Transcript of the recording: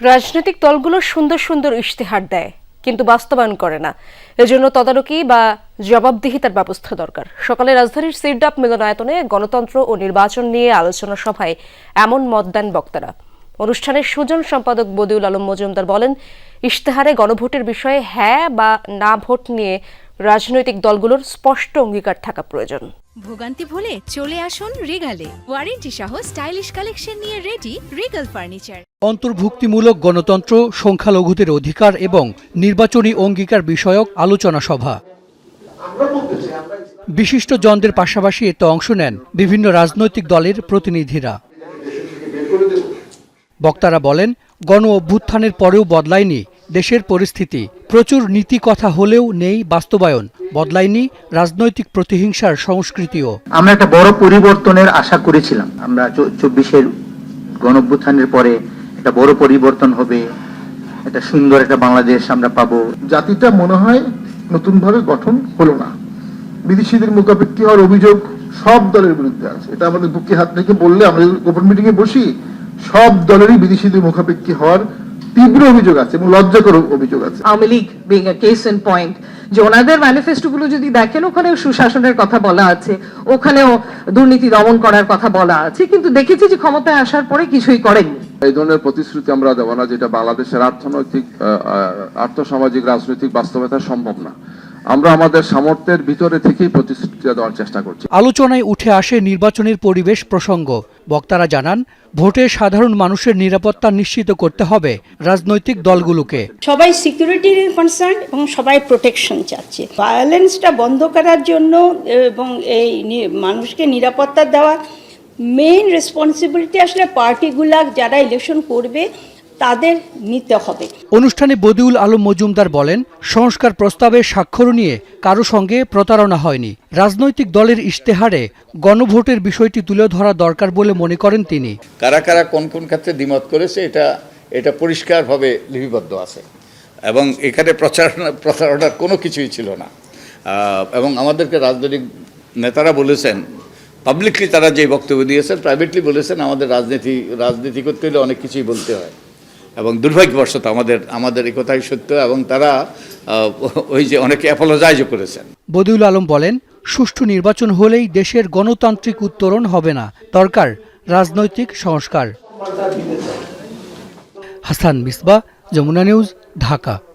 রাজনৈতিক দলগুলো সুন্দর সুন্দর ইশতেহার দেয় কিন্তু বাস্তবায়ন করে না। এজন্য তদারকি বা জবাবদিহিতার ব্যবস্থা দরকার। সকালে রাজধানীর সিরডাপ মিলনায়তনে গণতন্ত্র ও নির্বাচন নিয়ে আলোচনা সভায় এমন মত দেন বক্তারা। অনুষ্ঠানের সুজন সম্পাদক বদিউল আলম মজুমদার বলেন, ইশতেহারে গণভোটের বিষয়ে হ্যাঁ বা না ভোট নিয়ে রাজনৈতিক দলগুলোর স্পষ্ট অঙ্গীকার থাকা প্রয়োজন। ভোগান্তি ভুলে চলে আসুন রিগালে, ওয়ারেন্টি সহ স্টাইলিশ কালেকশন নিয়ে রেডি রিগাল ফার্নিচার। অন্তর্ভুক্তিমূলক গণতন্ত্র, সংখ্যালঘুদের অধিকার এবং নির্বাচনী অঙ্গীকার বিষয়ক আলোচনা সভা। বিশিষ্ট জনদের পাশাপাশি এতে অংশ নেন বিভিন্ন রাজনৈতিক দলের প্রতিনিধিরা। বক্তারা বলেন, গণ অভ্যুত্থানের পরেও বদলায়নি দেশের পরিস্থিতি। প্রচুর নীতি কথা হলেও নেই বাস্তবায়ন। বদলায়নি রাজনৈতিক প্রতিহিংসার সংস্কৃতিও। আমরা একটা বড় পরিবর্তনের আশা করেছিলাম। আমরা 24-এর গণ অভ্যুত্থানের পরে একটা বড় পরিবর্তন হবে, একটা সুন্দর একটা বাংলাদেশ আমরা পাবো। জাতিটা মনে হয় নতুনভাবে গঠন হলো না। বিদেশিদের মুখাপেক্ষী হওয়ার অভিযোগ সব দলের বিরুদ্ধে আছে। এটা আমাদের বুকে হাত রেখে বললে, আমরা ওপেন মিটিং এ বসি, সব দলেরই বিদেশিদের মুখাপেক্ষী হওয়ার তীব্র অভিযোগ আছে এবং লজ্জাকর অভিযোগ আছে। Awami League being a case in point, যে ওনাদের ম্যানিফেস্টো গুলো যদি দেখেন, ওখানেও সুশাসনের কথা বলা আছে, ওখানেও দুর্নীতি দমন করার কথা বলা আছে, কিন্তু দেখেছি যে ক্ষমতায় আসার পরে কিছুই করেননি। এই ধরনের প্রতিশ্রুতি আমরা দেব না যেটা বাংলাদেশের আর্থসামাজিক রাজনৈতিক বাস্তবতা সম্ভব না। আমরা আমাদের সামর্থ্যের ভিতরে থেকেই প্রতিশ্রুতি দেওয়ার চেষ্টা করছি। আলোচনায় উঠে আসে নির্বাচনের পরিবেশ প্রসঙ্গ। বক্তারা জানান, ভোটে সাধারণ মানুষের নিরাপত্তা নিশ্চিত করতে হবে রাজনৈতিক দলগুলোকে। সবাই সিকিউরিটি কনসার্ন এবং সবাই প্রোটেকশন চাচ্ছে। ভায়োলেন্সটা বন্ধ করার জন্য এবং এই মানুষকে নিরাপত্তা দেওয়া মেইন রেসপন্সিবিলিটি আসলে পার্টিগুলা যারা ইলেকশন করবে তাদের নিতে হবে। অনুষ্ঠানে বদিউল আলম মজুমদার বলেন, সংস্কার প্রস্তাবে স্বাক্ষর নিয়ে কারো সঙ্গে প্রতারণা হয়নি। রাজনৈতিক দলের ইশতেহারে গণভোটের বিষয়টি তুলে ধরা দরকার বলে মনে করেন তিনি। কারা কারা কোন কোন ক্ষেত্রে দ্বিমত করেছে এটা পরিষ্কারভাবে লিপিবদ্ধ আছে এবং এখানে প্রচারণার কোনো কিছুই ছিল না। এবং আমাদেরকে রাজনৈতিক নেতারা বলেছেন, পাবলিকলি তারা যে বক্তব্য দিয়েছেন, প্রাইভেটলি বলেছেন, আমাদের রাজনীতি করতে হলে অনেক কিছুই বলতে হয় এবং দুর্ভাগ্যবশত আমাদের এই কথাই সত্য এবং তারা ওই যে অনেকে অ্যাপোলোজাইজও করেছেন। বদিউল আলম বলেন, সুষ্ঠু নির্বাচন হলেই দেশের গণতান্ত্রিক উত্তরণ হবে না, দরকার রাজনৈতিক সংস্কার। হাসান মিসবাহ, যমুনা নিউজ, ঢাকা।